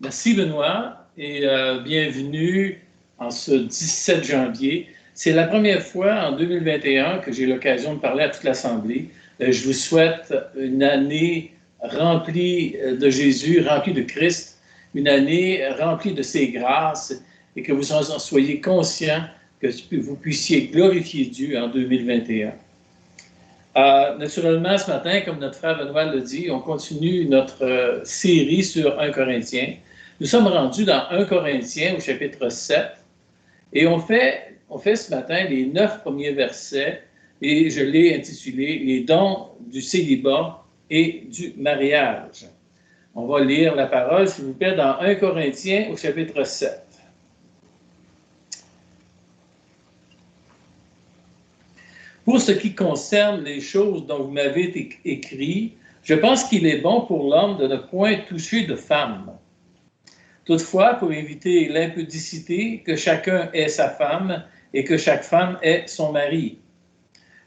Merci Benoît et bienvenue en ce 17 janvier. C'est la première fois en 2021 que j'ai l'occasion de parler à toute l'Assemblée. Je vous souhaite une année remplie de Jésus, remplie de Christ, une année remplie de ses grâces et que vous en soyez conscients que vous puissiez glorifier Dieu en 2021. Naturellement, ce matin, comme notre frère Benoît l'a dit, on continue notre série sur 1 Corinthiens. Nous sommes rendus dans 1 Corinthiens au chapitre 7 et on fait ce matin les 9 premiers versets et je l'ai intitulé « Les dons du célibat et du mariage ». On va lire la parole, s'il vous plaît, dans 1 Corinthiens au chapitre 7. Pour ce qui concerne les choses dont vous m'avez écrit, je pense qu'il est bon pour l'homme de ne point toucher de femme. Toutefois, pour éviter l'impudicité, que chacun ait sa femme et que chaque femme ait son mari.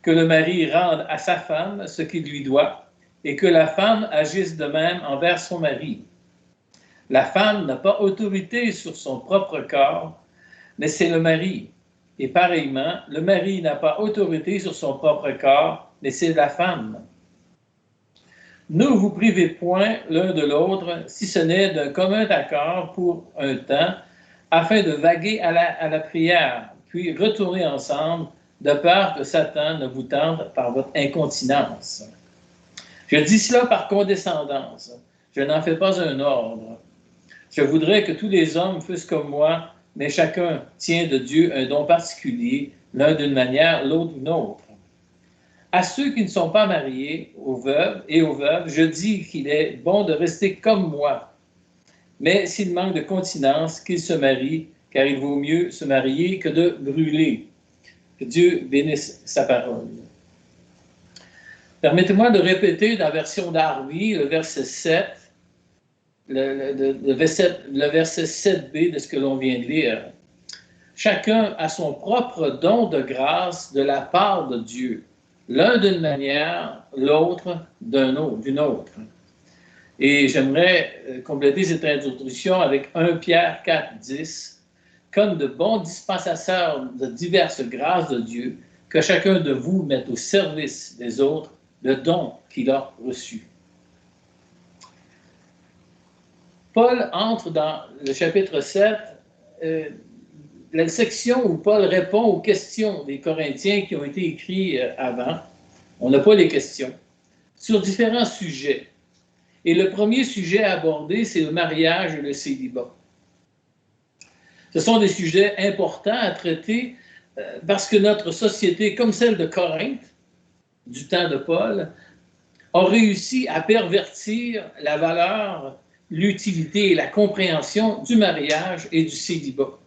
Que le mari rende à sa femme ce qu'il lui doit et que la femme agisse de même envers son mari. La femme n'a pas autorité sur son propre corps, mais c'est le mari. Et pareillement, le mari n'a pas autorité sur son propre corps, mais c'est la femme. Ne vous privez point l'un de l'autre, si ce n'est d'un commun accord pour un temps, afin de vaguer à la prière, puis retourner ensemble, de peur que Satan ne vous tente par votre incontinence. Je dis cela par condescendance. Je n'en fais pas un ordre. Je voudrais que tous les hommes fussent comme moi, mais chacun tient de Dieu un don particulier, l'un d'une manière, l'autre d'une autre. À ceux qui ne sont pas mariés, aux veuves et aux veuves, je dis qu'il est bon de rester comme moi. Mais s'il manque de continence, qu'ils se marient, car il vaut mieux se marier que de brûler. Que Dieu bénisse sa parole. Permettez-moi de répéter dans la version d'Harvey, le verset 7, le verset 7b de ce que l'on vient de lire. Chacun a son propre don de grâce de la part de Dieu, l'un d'une manière, l'autre d'une autre. Et j'aimerais compléter cette introduction avec 1 Pierre 4, 10. Comme de bons dispensateurs de diverses grâces de Dieu, que chacun de vous mette au service des autres le don qu'il a reçu. Paul entre dans le chapitre 7, la section où Paul répond aux questions des Corinthiens qui ont été écrites avant. On n'a pas les questions, sur différents sujets. Et le premier sujet abordé, c'est le mariage et le célibat. Ce sont des sujets importants à traiter parce que notre société, comme celle de Corinthe, du temps de Paul, a réussi à pervertir la valeur, l'utilité et la compréhension du mariage et du célibat.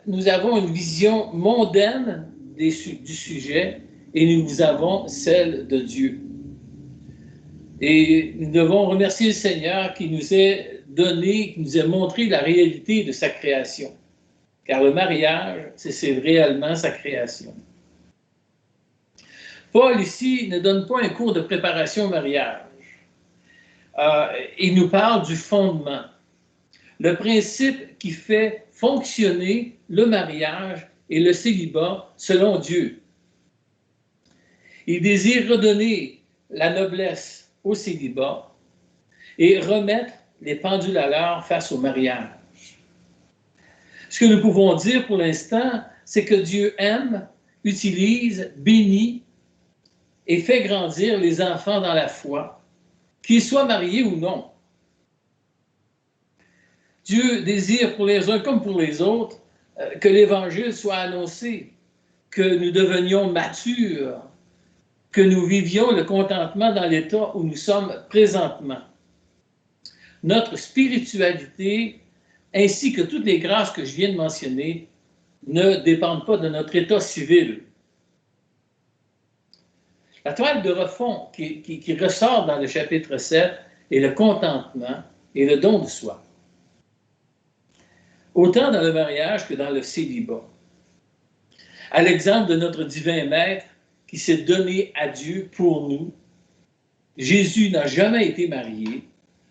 Nous avons une vision mondaine du sujet et nous avons celle de Dieu. Et nous devons remercier le Seigneur qui nous a donné, qui nous a montré la réalité de sa création. Car le mariage, c'est réellement sa création. Paul, ici, ne donne pas un cours de préparation au mariage. Il nous parle du fondement. Le principe qui fait fonctionner le mariage et le célibat selon Dieu. Il désire redonner la noblesse au célibat et remettre les pendules à l'heure face au mariage. Ce que nous pouvons dire pour l'instant, c'est que Dieu aime, utilise, bénit et fait grandir les enfants dans la foi, qu'ils soient mariés ou non. Dieu désire pour les uns comme pour les autres que l'Évangile soit annoncé, que nous devenions matures, que nous vivions le contentement dans l'état où nous sommes présentement. Notre spiritualité, ainsi que toutes les grâces que je viens de mentionner, ne dépendent pas de notre état civil. La toile de refond qui ressort dans le chapitre 7 est le contentement et le don de soi. Autant dans le mariage que dans le célibat. À l'exemple de notre divin Maître qui s'est donné à Dieu pour nous, Jésus n'a jamais été marié.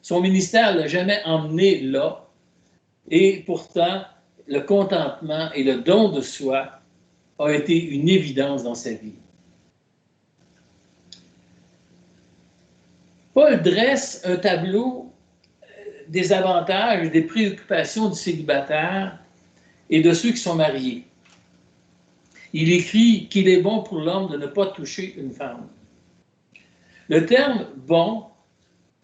Son ministère ne l'a jamais emmené là. Et pourtant, le contentement et le don de soi ont été une évidence dans sa vie. Paul dresse un tableau des avantages et des préoccupations du célibataire et de ceux qui sont mariés. Il écrit qu'il est bon pour l'homme de ne pas toucher une femme. Le terme « bon »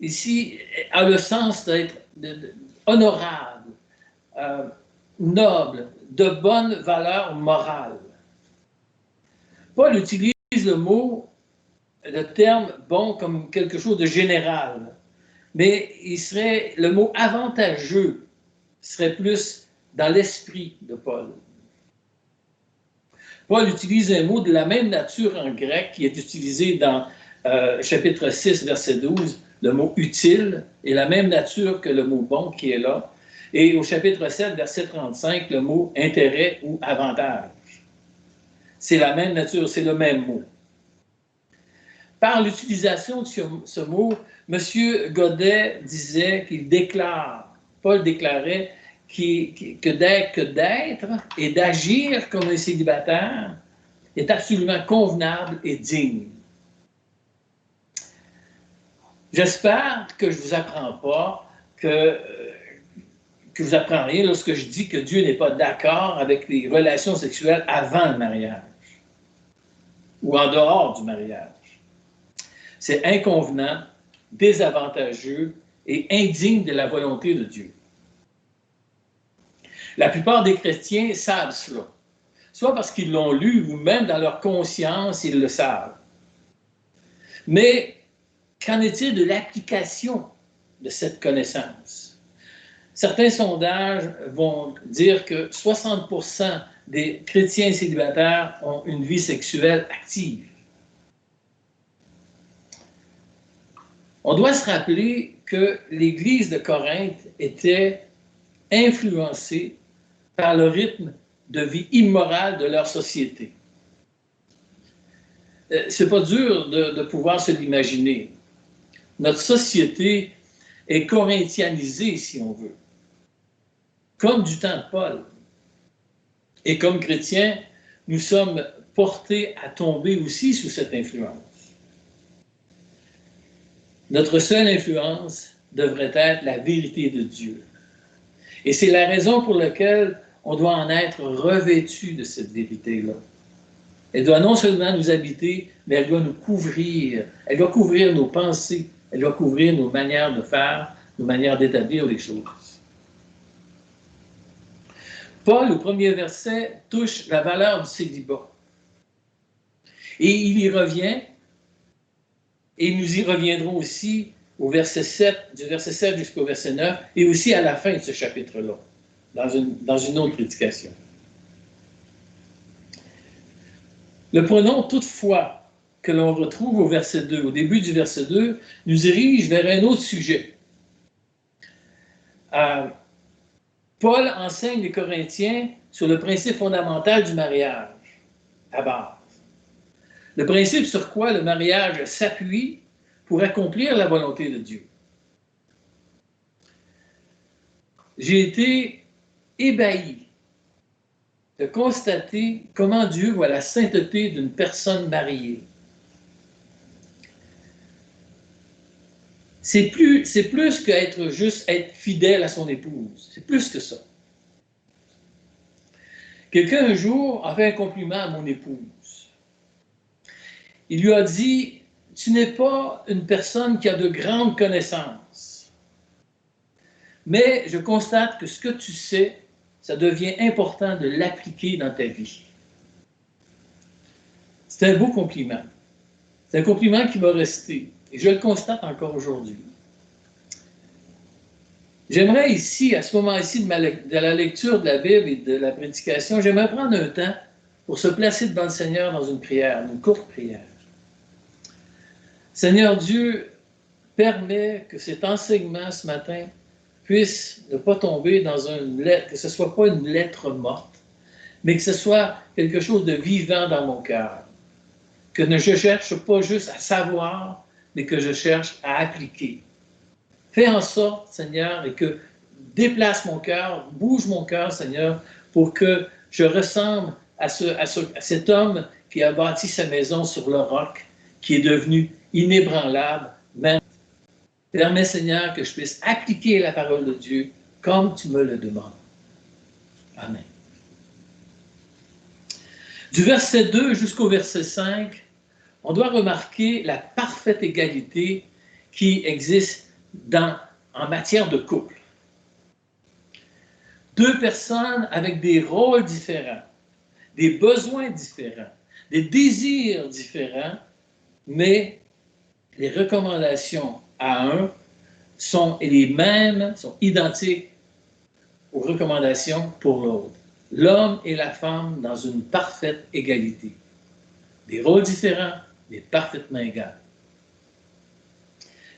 ici a le sens d'être honorable, noble, de bonne valeur morale. Paul utilise le terme « bon » comme quelque chose de général, mais le mot « avantageux » serait plus dans l'esprit de Paul. Paul utilise un mot de la même nature en grec qui est utilisé dans chapitre 6, verset 12, le mot « utile » est la même nature que le mot « bon » qui est là. Et au chapitre 7, verset 35, le mot « intérêt » ou « avantage ». C'est la même nature, c'est le même mot. Par l'utilisation de ce mot, M. Godet disait qu'il déclare, Paul déclarait que d'être et d'agir comme un célibataire est absolument convenable et digne. J'espère que je ne vous apprends pas, que vous apprends rien lorsque je dis que Dieu n'est pas d'accord avec les relations sexuelles avant le mariage ou en dehors du mariage. C'est inconvenant, désavantageux et indigne de la volonté de Dieu. La plupart des chrétiens savent cela, soit parce qu'ils l'ont lu ou même dans leur conscience, ils le savent. Mais qu'en est-il de l'application de cette connaissance? Certains sondages vont dire que 60% des chrétiens célibataires ont une vie sexuelle active. On doit se rappeler que l'Église de Corinthe était influencée par le rythme de vie immorale de leur société. C'est pas dur de pouvoir se l'imaginer. Notre société est corinthianisée, si on veut, comme du temps de Paul. Et comme chrétiens, nous sommes portés à tomber aussi sous cette influence. Notre seule influence devrait être la vérité de Dieu. Et c'est la raison pour laquelle on doit en être revêtu de cette vérité-là. Elle doit non seulement nous habiter, mais elle doit nous couvrir. Elle doit couvrir nos pensées. Elle doit couvrir nos manières de faire, nos manières d'établir les choses. Paul, au premier verset, touche la valeur du célibat. Et il y revient, et nous y reviendrons aussi au verset 7, du verset 7 jusqu'au verset 9, et aussi à la fin de ce chapitre-là, dans une autre prédication. Le pronom « toutefois » que l'on retrouve au verset 2, au début du verset 2, nous dirige vers un autre sujet. Paul enseigne les Corinthiens sur le principe fondamental du mariage, à base. Le principe sur quoi le mariage s'appuie pour accomplir la volonté de Dieu. J'ai été ébahi de constater comment Dieu voit la sainteté d'une personne mariée. C'est plus qu'être juste être fidèle à son épouse. C'est plus que ça. Quelqu'un un jour a fait un compliment à mon épouse. Il lui a dit « Tu n'es pas une personne qui a de grandes connaissances, mais je constate que ce que tu sais, ça devient important de l'appliquer dans ta vie. » C'est un beau compliment. C'est un compliment qui m'a resté. Et je le constate encore aujourd'hui. J'aimerais ici, à ce moment-ci de la lecture de la Bible et de la prédication, j'aimerais prendre un temps pour se placer devant le Seigneur dans une prière, une courte prière. Seigneur Dieu, permets que cet enseignement ce matin puisse ne pas tomber dans une lettre, que ce ne soit pas une lettre morte, mais que ce soit quelque chose de vivant dans mon cœur. Que je ne cherche pas juste à savoir, mais que je cherche à appliquer. Fais en sorte, Seigneur, et que déplace mon cœur, bouge mon cœur, Seigneur, pour que je ressemble à cet homme qui a bâti sa maison sur le roc, qui est devenu inébranlable. Mais permets, Seigneur, que je puisse appliquer la parole de Dieu comme tu me le demandes. Amen. Du verset 2 jusqu'au verset 5, on doit remarquer la parfaite égalité qui existe en matière de couple. Deux personnes avec des rôles différents, des besoins différents, des désirs différents, mais les recommandations à un sont les mêmes, sont identiques aux recommandations pour l'autre. L'homme et la femme dans une parfaite égalité. Des rôles différents, mais parfaitement égaux.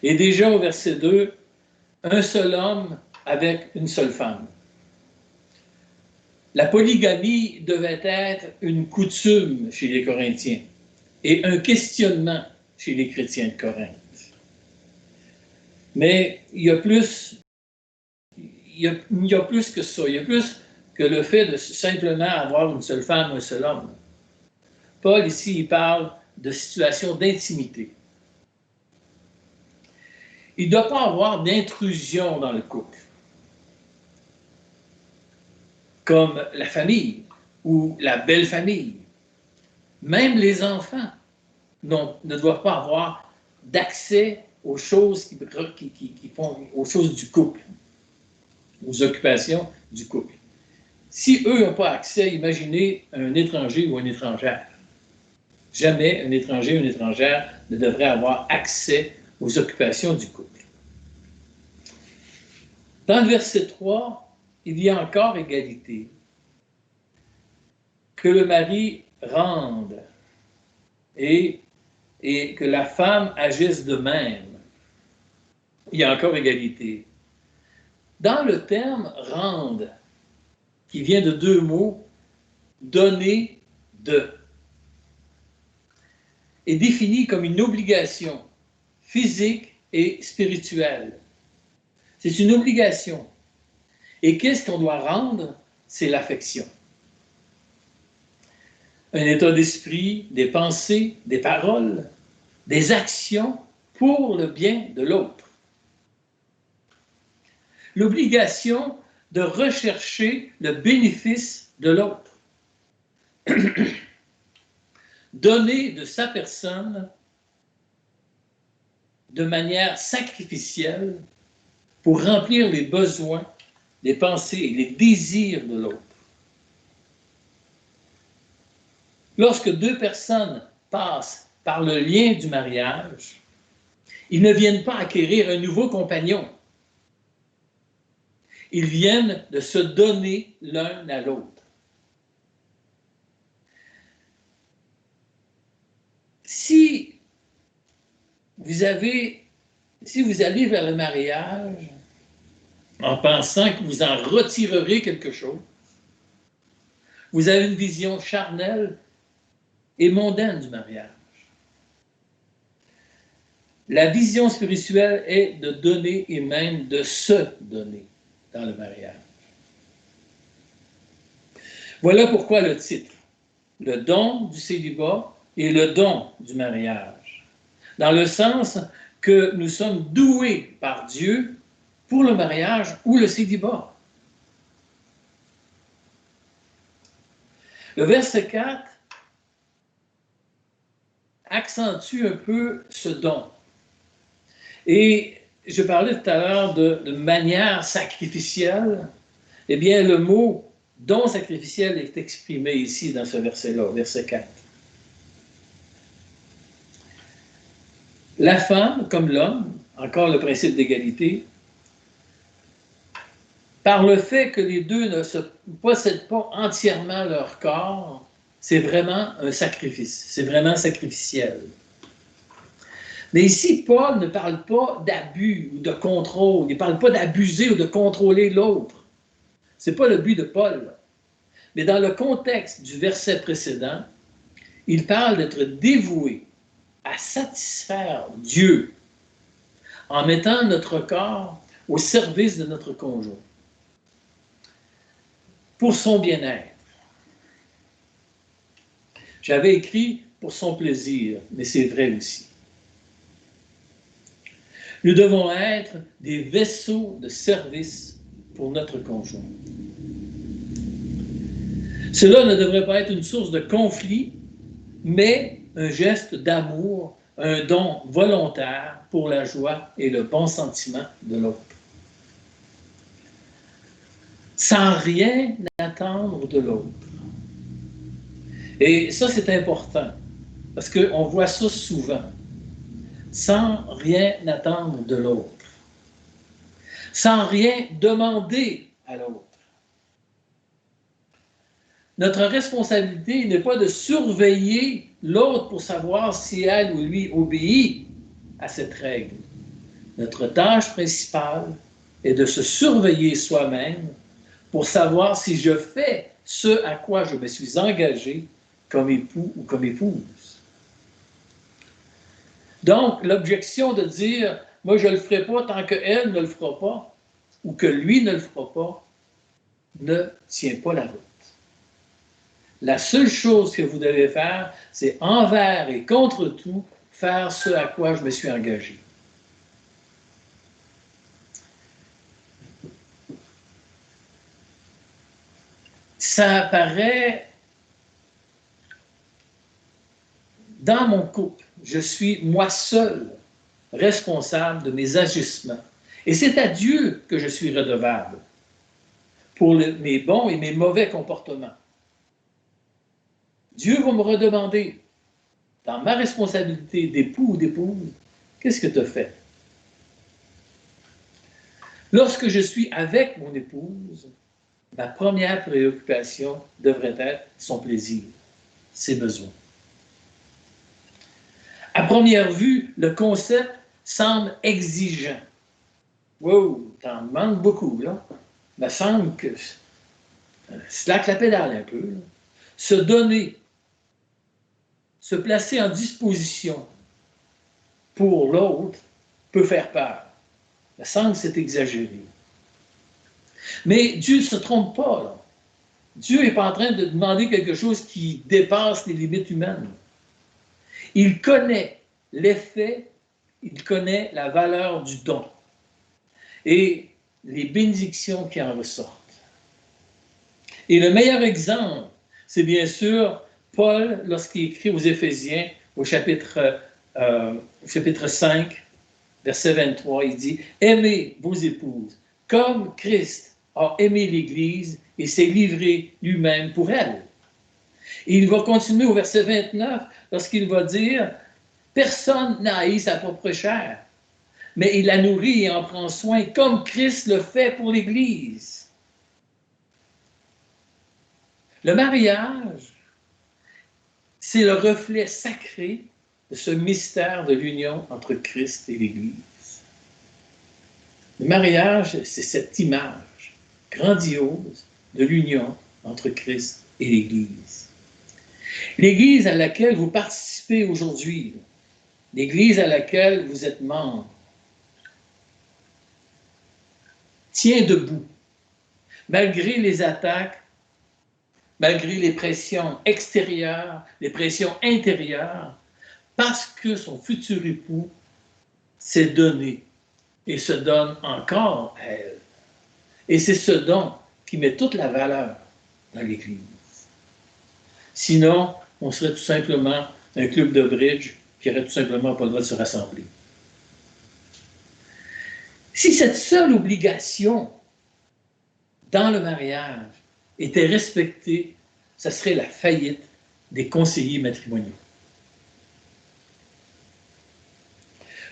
Et déjà au verset 2, un seul homme avec une seule femme. La polygamie devait être une coutume chez les Corinthiens et un questionnement chez les chrétiens de Corinthe. Mais il y a plus que ça. Il y a plus que le fait de simplement avoir une seule femme, un seul homme. Paul, ici, il parle de situation d'intimité. Il ne doit pas avoir d'intrusion dans le couple, comme la famille ou la belle famille. Même les enfants ne doivent pas avoir d'accès aux choses aux choses du couple, aux occupations du couple. Si eux n'ont pas accès, imaginez un étranger ou une étrangère. Jamais un étranger ou une étrangère ne devrait avoir accès aux occupations du couple. Dans le verset 3, il y a encore égalité. Que le mari rende et que la femme agisse de même. Il y a encore égalité. Dans le terme « rende », qui vient de deux mots, « donner de », est défini comme une obligation physique et spirituelle. C'est une obligation. Et qu'est-ce qu'on doit rendre? C'est l'affection. Un état d'esprit, des pensées, des paroles, des actions pour le bien de l'autre. L'obligation de rechercher le bénéfice de l'autre. Donner de sa personne de manière sacrificielle pour remplir les besoins, les pensées et les désirs de l'autre. Lorsque deux personnes passent par le lien du mariage, ils ne viennent pas acquérir un nouveau compagnon. Ils viennent de se donner l'un à l'autre. Si vous allez vers le mariage en pensant que vous en retirerez quelque chose, vous avez une vision charnelle et mondaine du mariage. La vision spirituelle est de donner et même de se donner dans le mariage. Voilà pourquoi le titre, le don du célibat et le don du mariage, dans le sens que nous sommes doués par Dieu pour le mariage ou le célibat. Le verset 4 accentue un peu ce don. Et je parlais tout à l'heure de manière sacrificielle. Eh bien, le mot don sacrificiel est exprimé ici dans ce verset-là, verset 4. La femme, comme l'homme, encore le principe d'égalité, par le fait que les deux ne se possèdent pas entièrement leur corps, c'est vraiment un sacrifice, c'est vraiment sacrificiel. Mais ici, Paul ne parle pas d'abus ou de contrôle, il ne parle pas d'abuser ou de contrôler l'autre. Ce n'est pas le but de Paul. Mais dans le contexte du verset précédent, il parle d'être dévoué à satisfaire Dieu en mettant notre corps au service de notre conjoint, pour son bien-être. J'avais écrit pour son plaisir, mais c'est vrai aussi. Nous devons être des vaisseaux de service pour notre conjoint. Cela ne devrait pas être une source de conflit, mais un geste d'amour, un don volontaire pour la joie et le bon sentiment de l'autre. Sans rien attendre de l'autre. Et ça, c'est important, parce qu'on voit ça souvent. Sans rien attendre de l'autre. Sans rien demander à l'autre. Notre responsabilité n'est pas de surveiller l'autre pour savoir si elle ou lui obéit à cette règle. Notre tâche principale est de se surveiller soi-même pour savoir si je fais ce à quoi je me suis engagé comme époux ou comme épouse. Donc, l'objection de dire « moi, je ne le ferai pas tant qu'elle ne le fera pas » ou que lui ne le fera pas, ne tient pas la route. La seule chose que vous devez faire, c'est envers et contre tout, faire ce à quoi je me suis engagé. Ça apparaît dans mon couple. Je suis moi seul responsable de mes agissements. Et c'est à Dieu que je suis redevable pour mes bons et mes mauvais comportements. Dieu va me redemander, dans ma responsabilité d'époux ou d'épouse, qu'est-ce que tu as fait? Lorsque je suis avec mon épouse, ma première préoccupation devrait être son plaisir, ses besoins. À première vue, le concept semble exigeant. Wow, t'en demandes beaucoup, là. Il me semble que slack la pédale un peu. Là. Se donner, se placer en disposition pour l'autre peut faire peur. Il me semble que c'est exagéré. Mais Dieu ne se trompe pas, là. Dieu n'est pas en train de demander quelque chose qui dépasse les limites humaines. Il connaît l'effet, il connaît la valeur du don et les bénédictions qui en ressortent. Et le meilleur exemple, c'est bien sûr Paul, lorsqu'il écrit aux Éphésiens, au chapitre 5, verset 23, il dit « Aimez vos épouses, comme Christ a aimé l'Église et s'est livré lui-même pour elle. » Et il va continuer au verset 29, lorsqu'il va dire « Personne n'a haï sa propre chair, mais il la nourrit et en prend soin, comme Christ le fait pour l'Église. » Le mariage, c'est le reflet sacré de ce mystère de l'union entre Christ et l'Église. Le mariage, c'est cette image grandiose de l'union entre Christ et l'Église. L'Église à laquelle vous participez aujourd'hui, l'Église à laquelle vous êtes membre, tient debout, malgré les attaques, malgré les pressions extérieures, les pressions intérieures, parce que son futur époux s'est donné et se donne encore à elle. Et c'est ce don qui met toute la valeur dans l'Église. Sinon, on serait tout simplement un club de bridge qui n'aurait tout simplement pas le droit de se rassembler. Si cette seule obligation dans le mariage était respectée, ça serait la faillite des conseillers matrimoniaux.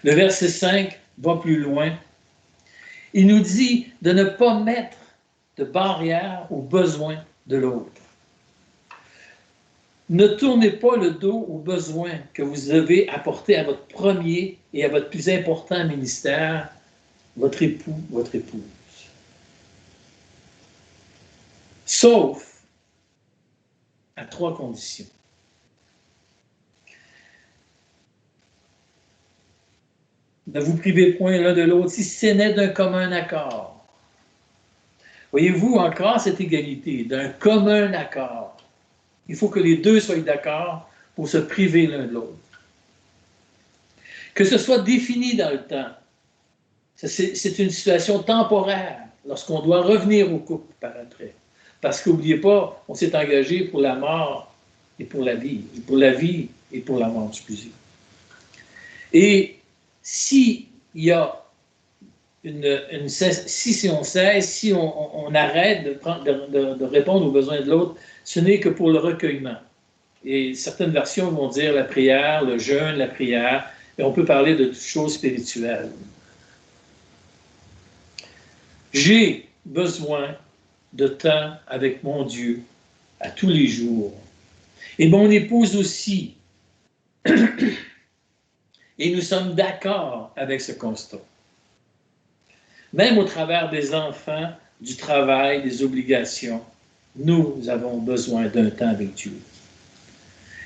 Le verset 5 va plus loin. Il nous dit de ne pas mettre de barrière aux besoins de l'autre. Ne tournez pas le dos aux besoins que vous devez apporter à votre premier et à votre plus important ministère, votre époux, votre épouse. Sauf à 3 conditions. Ne vous privez point l'un de l'autre, si ce n'est d'un commun accord. Voyez-vous encore cette égalité, d'un commun accord. Il faut que les deux soient d'accord pour se priver l'un de l'autre. Que ce soit défini dans le temps. C'est une situation temporaire lorsqu'on doit revenir au couple par après. Parce qu'oubliez pas, on s'est engagé pour la mort et pour la vie, et pour la vie et pour la mort, excusez. Et si il y a si on cesse, si on arrête de répondre aux besoins de l'autre, ce n'est que pour le recueillement. Et certaines versions vont dire la prière, le jeûne, la prière, et on peut parler de choses spirituelles. J'ai besoin de temps avec mon Dieu à tous les jours. Et mon épouse aussi. Et nous sommes d'accord avec ce constat. Même au travers des enfants, du travail, des obligations, nous avons besoin d'un temps avec Dieu.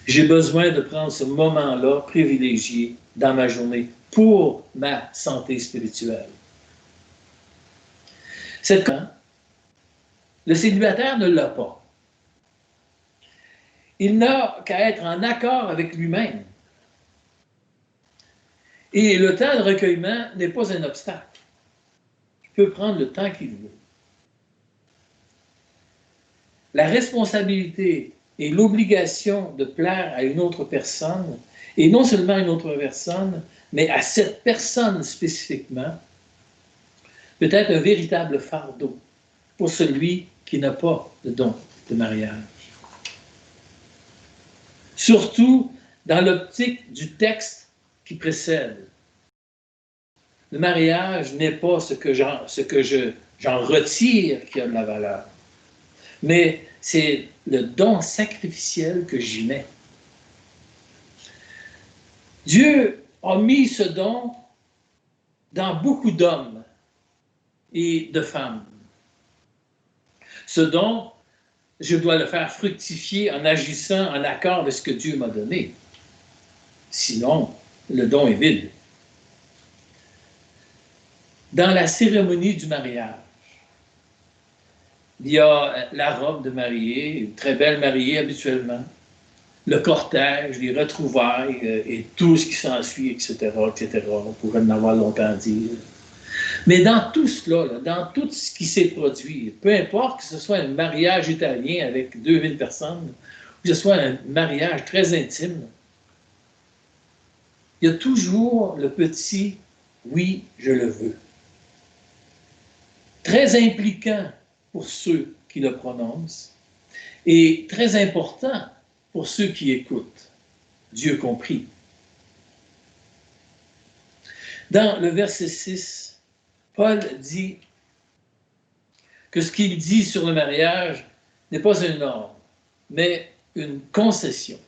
J'ai besoin de prendre ce moment-là privilégié dans ma journée pour ma santé spirituelle. Le célibataire ne l'a pas. Il n'a qu'à être en accord avec lui-même. Et le temps de recueillement n'est pas un obstacle. Il peut prendre le temps qu'il veut. La responsabilité et l'obligation de plaire à une autre personne, et non seulement à une autre personne, mais à cette personne spécifiquement, peut être un véritable fardeau pour celui qui n'a pas de don de mariage. Surtout dans l'optique du texte qui précède. Le mariage n'est pas ce que j'en retire qui a de la valeur, mais c'est le don sacrificiel que j'y mets. Dieu a mis ce don dans beaucoup d'hommes et de femmes. Ce don, je dois le faire fructifier en agissant en accord avec ce que Dieu m'a donné. Sinon, le don est vide. Dans la cérémonie du mariage, il y a la robe de mariée, une très belle mariée habituellement, le cortège, les retrouvailles et tout ce qui s'ensuit, etc., etc. On pourrait en avoir longtemps à dire. Mais dans tout cela, dans tout ce qui s'est produit, peu importe que ce soit un mariage italien avec 2000 personnes, ou que ce soit un mariage très intime, il y a toujours le petit « oui, je le veux ». Très impliquant pour ceux qui le prononcent et très important pour ceux qui écoutent, Dieu compris. Dans le verset 6, Paul dit que ce qu'il dit sur le mariage n'est pas un ordre, mais une concession.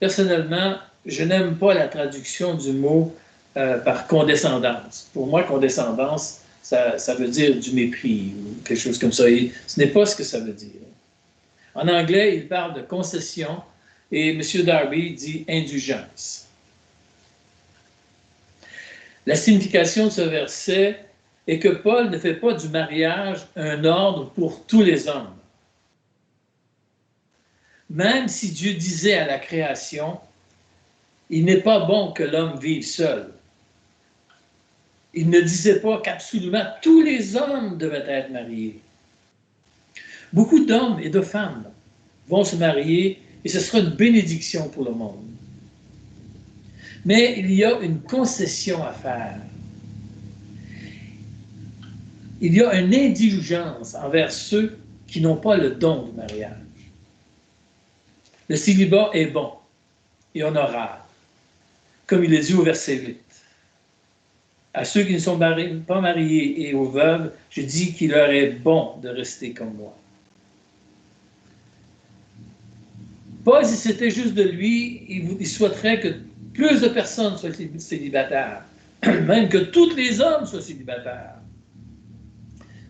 Personnellement, je n'aime pas la traduction du mot par condescendance. Pour moi, condescendance, ça veut dire du mépris ou quelque chose comme ça. Et ce n'est pas ce que ça veut dire. En anglais, il parle de concession et M. Darby dit indulgence. La signification de ce verset est que Paul ne fait pas du mariage un ordre pour tous les hommes. Même si Dieu disait à la création, il n'est pas bon que l'homme vive seul. Il ne disait pas qu'absolument tous les hommes devaient être mariés. Beaucoup d'hommes et de femmes vont se marier et ce sera une bénédiction pour le monde. Mais il y a une concession à faire. Il y a une indulgence envers ceux qui n'ont pas le don du mariage. Le célibat est bon et honorable, comme il est dit au verset 8. À ceux qui ne sont pas mariés et aux veuves, je dis qu'il leur est bon de rester comme moi. Paul, si c'était juste de lui, il souhaiterait que plus de personnes soient célibataires, même que tous les hommes soient célibataires.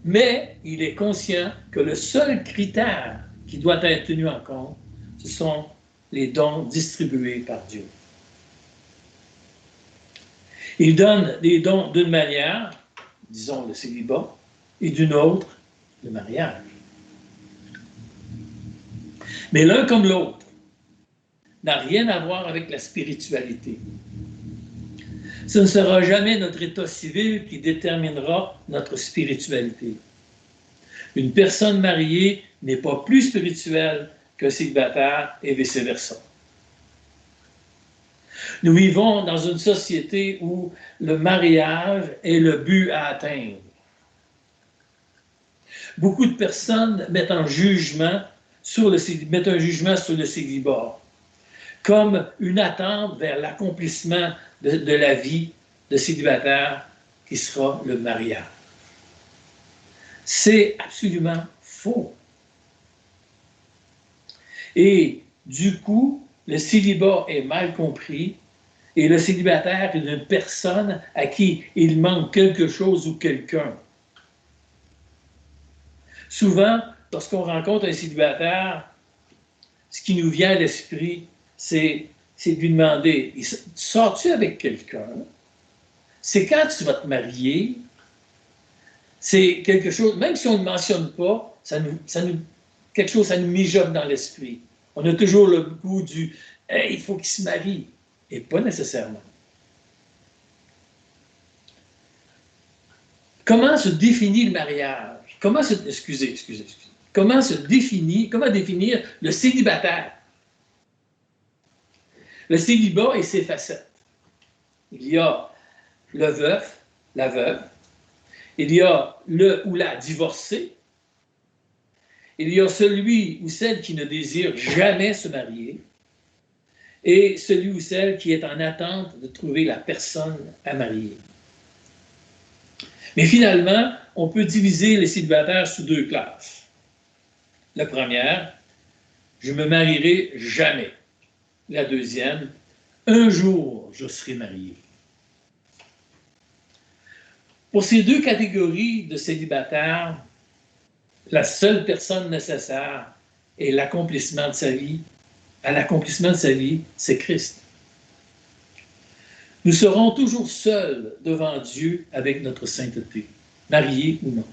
Mais il est conscient que le seul critère qui doit être tenu en compte, ce sont les dons distribués par Dieu. Il donne des dons d'une manière, disons le célibat, et d'une autre, le mariage. Mais l'un comme l'autre n'a rien à voir avec la spiritualité. Ce ne sera jamais notre état civil qui déterminera notre spiritualité. Une personne mariée n'est pas plus spirituelle qu'un célibataire et vice-versa. Nous vivons dans une société où le mariage est le but à atteindre. Beaucoup de personnes mettent un jugement sur le célibat comme une attente vers l'accomplissement de la vie de célibataire qui sera le mariage. C'est absolument faux. Et du coup, le célibat est mal compris et le célibataire est une personne à qui il manque quelque chose ou quelqu'un. Souvent, lorsqu'on rencontre un célibataire, ce qui nous vient à l'esprit, c'est de lui demander, sors-tu avec quelqu'un? C'est quand tu vas te marier? C'est quelque chose, même si on ne mentionne pas, quelque chose, ça nous mijote dans l'esprit. On a toujours le goût du hey, il faut qu'il se marie, et pas nécessairement. Comment se définit le mariage? Comment définir le célibataire? Le célibat et ses facettes. Il y a le veuf, la veuve. Il y a le ou la divorcée. Il y a celui ou celle qui ne désire jamais se marier. Et celui ou celle qui est en attente de trouver la personne à marier. Mais finalement, on peut diviser les célibataires sous deux classes. La première, je ne me marierai jamais. La deuxième, un jour, je serai marié. Pour ces deux catégories de célibataires, la seule personne nécessaire est l'accomplissement de sa vie. À l'accomplissement de sa vie, c'est Christ. Nous serons toujours seuls devant Dieu avec notre sainteté, mariés ou non.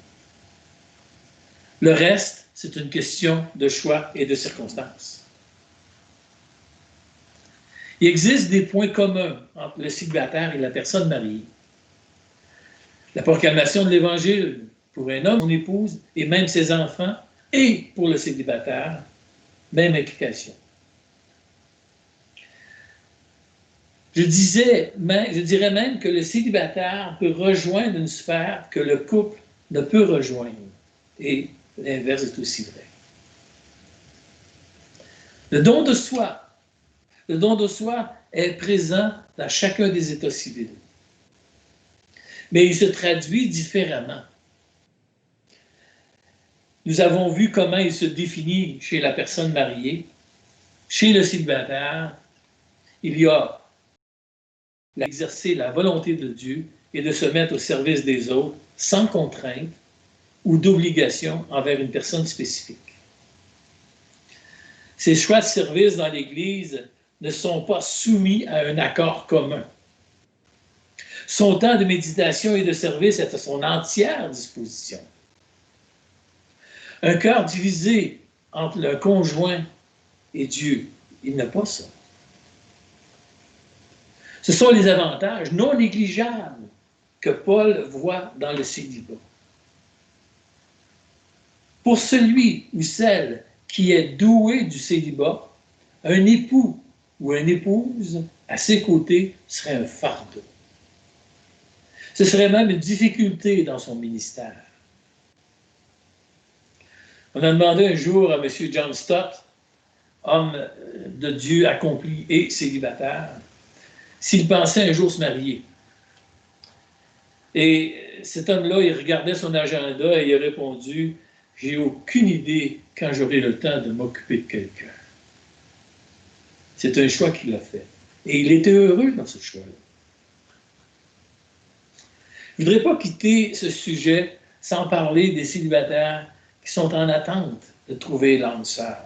Le reste, c'est une question de choix et de circonstances. Il existe des points communs entre le célibataire et la personne mariée. La proclamation de l'Évangile pour un homme, son épouse et même ses enfants, et pour le célibataire, même implication. Je dirais même que le célibataire peut rejoindre une sphère que le couple ne peut rejoindre. Et l'inverse est aussi vrai. Le don de soi. Le don de soi est présent dans chacun des états civils. Mais il se traduit différemment. Nous avons vu comment il se définit chez la personne mariée. Chez le célibataire, il y a exercer la volonté de Dieu et de se mettre au service des autres sans contrainte ou d'obligation envers une personne spécifique. Ces choix de service dans l'Église ne sont pas soumis à un accord commun. Son temps de méditation et de service est à son entière disposition. Un cœur divisé entre le conjoint et Dieu, il n'a pas ça. Ce sont les avantages non négligeables que Paul voit dans le célibat. Pour celui ou celle qui est doué du célibat, un époux ou une épouse à ses côtés serait un fardeau. Ce serait même une difficulté dans son ministère. On a demandé un jour à M. John Stott, homme de Dieu accompli et célibataire, s'il pensait un jour se marier. Et cet homme-là, il regardait son agenda et il a répondu « J'ai aucune idée quand j'aurai le temps de m'occuper de quelqu'un. » C'est un choix qu'il a fait. Et il était heureux dans ce choix-là. Je ne voudrais pas quitter ce sujet sans parler des célibataires qui sont en attente de trouver l'âme sœur.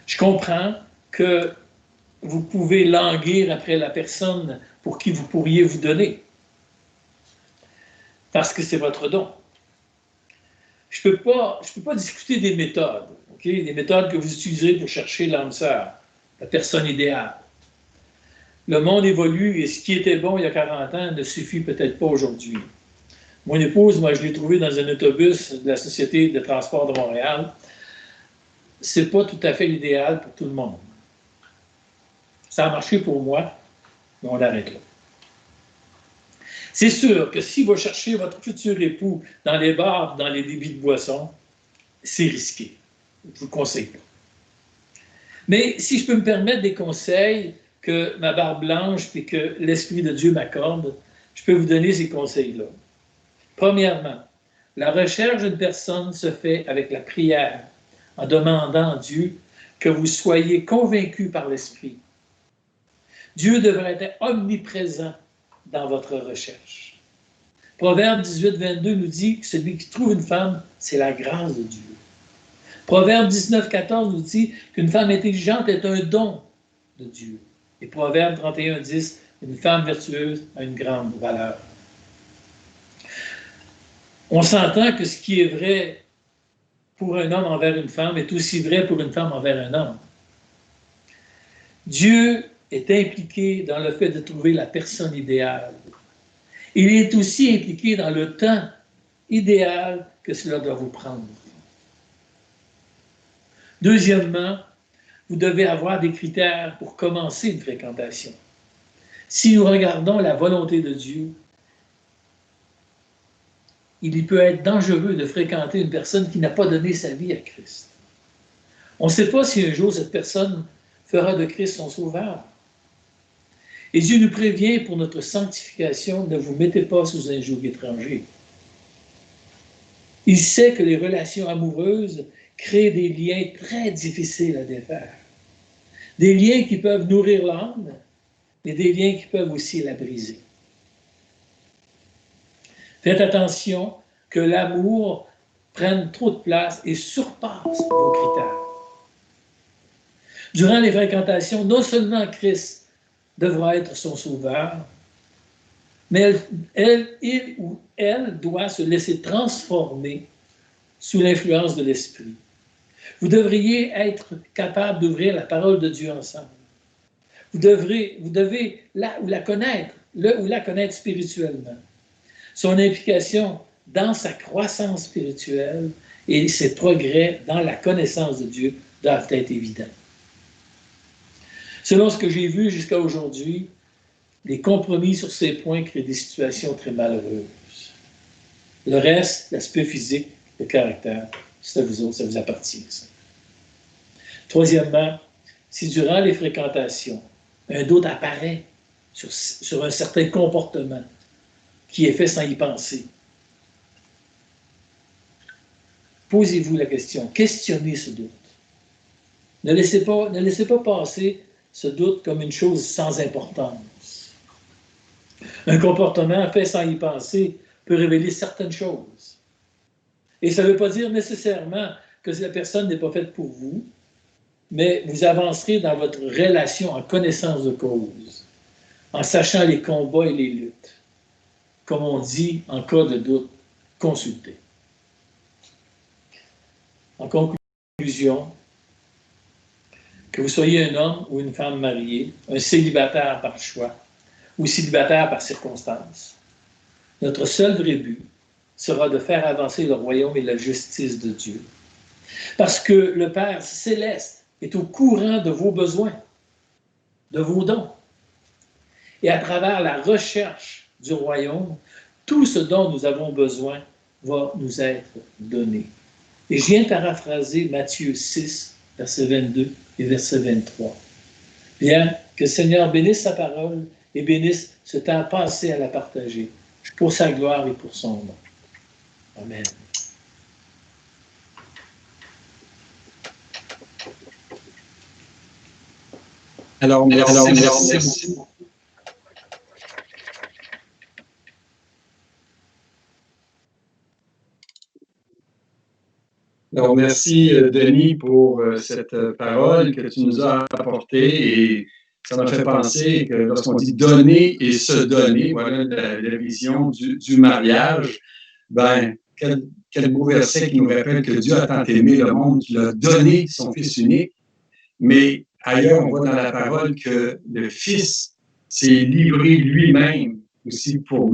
Je comprends que vous pouvez languir après la personne pour qui vous pourriez vous donner, parce que c'est votre don. Je ne peux pas discuter des méthodes, okay? Des méthodes que vous utiliserez pour chercher l'âme sœur, la personne idéale. Le monde évolue et ce qui était bon il y a 40 ans ne suffit peut-être pas aujourd'hui. Mon épouse, moi, je l'ai trouvée dans un autobus de la Société de transport de Montréal. Ce n'est pas tout à fait l'idéal pour tout le monde. Ça a marché pour moi, mais on l'arrête là. C'est sûr que si vous cherchez votre futur époux dans les bars, dans les débits de boissons, c'est risqué. Je ne vous conseille pas. Mais si je peux me permettre des conseils que ma barbe blanche et que l'Esprit de Dieu m'accorde, je peux vous donner ces conseils-là. Premièrement, la recherche d'une personne se fait avec la prière, en demandant à Dieu que vous soyez convaincus par l'Esprit. Dieu devrait être omniprésent dans votre recherche. Proverbe 18, 22 nous dit que celui qui trouve une femme, c'est la grâce de Dieu. Proverbe 19, 14 nous dit qu'une femme intelligente est un don de Dieu. Et Proverbe 31, 10, une femme vertueuse a une grande valeur. On s'entend que ce qui est vrai pour un homme envers une femme est aussi vrai pour une femme envers un homme. Dieu est impliqué dans le fait de trouver la personne idéale. Il est aussi impliqué dans le temps idéal que cela doit vous prendre. Deuxièmement, vous devez avoir des critères pour commencer une fréquentation. Si nous regardons la volonté de Dieu, il peut être dangereux de fréquenter une personne qui n'a pas donné sa vie à Christ. On ne sait pas si un jour cette personne fera de Christ son sauveur. Et Dieu nous prévient pour notre sanctification, ne vous mettez pas sous un joug étranger. Il sait que les relations amoureuses créent des liens très difficiles à défaire. Des liens qui peuvent nourrir l'âme, mais des liens qui peuvent aussi la briser. Faites attention que l'amour prenne trop de place et surpasse vos critères. Durant les fréquentations, non seulement Christ devra être son sauveur, mais il ou elle doit se laisser transformer sous l'influence de l'Esprit. Vous devriez être capable d'ouvrir la parole de Dieu ensemble. Vous devez la connaître, le ou la connaître spirituellement. Son implication dans sa croissance spirituelle et ses progrès dans la connaissance de Dieu doivent être évidents. Selon ce que j'ai vu jusqu'à aujourd'hui, les compromis sur ces points créent des situations très malheureuses. Le reste, l'aspect physique, le caractère, c'est à vous autres, ça vous appartient. Ça. Troisièmement, si durant les fréquentations, un doute apparaît sur un certain comportement qui est fait sans y penser, posez-vous la question, questionnez ce doute. Ne laissez pas passer ce doute comme une chose sans importance. Un comportement fait sans y penser peut révéler certaines choses. Et ça ne veut pas dire nécessairement que la personne n'est pas faite pour vous, mais vous avancerez dans votre relation en connaissance de cause, en sachant les combats et les luttes. Comme on dit, en cas de doute, consultez. En conclusion, que vous soyez un homme ou une femme mariée, un célibataire par choix ou célibataire par circonstance, notre seul vrai but sera de faire avancer le royaume et la justice de Dieu. Parce que le Père céleste est au courant de vos besoins, de vos dons. Et à travers la recherche du royaume, tout ce dont nous avons besoin va nous être donné. Et je viens de paraphraser Matthieu 6, verset 22 et verset 23. Bien, que le Seigneur bénisse sa parole et bénisse ce temps passé à la partager, pour sa gloire et pour son nom. Amen. Alors, merci. Alors, merci, Denis, pour cette parole que tu nous as apportée et ça m'a fait penser que lorsqu'on dit donner et se donner, voilà la vision du mariage, ben, quel beau verset qui nous rappelle que Dieu a tant aimé le monde qu'il a donné son Fils unique. Mais ailleurs, on voit dans la parole que le Fils s'est livré lui-même aussi pour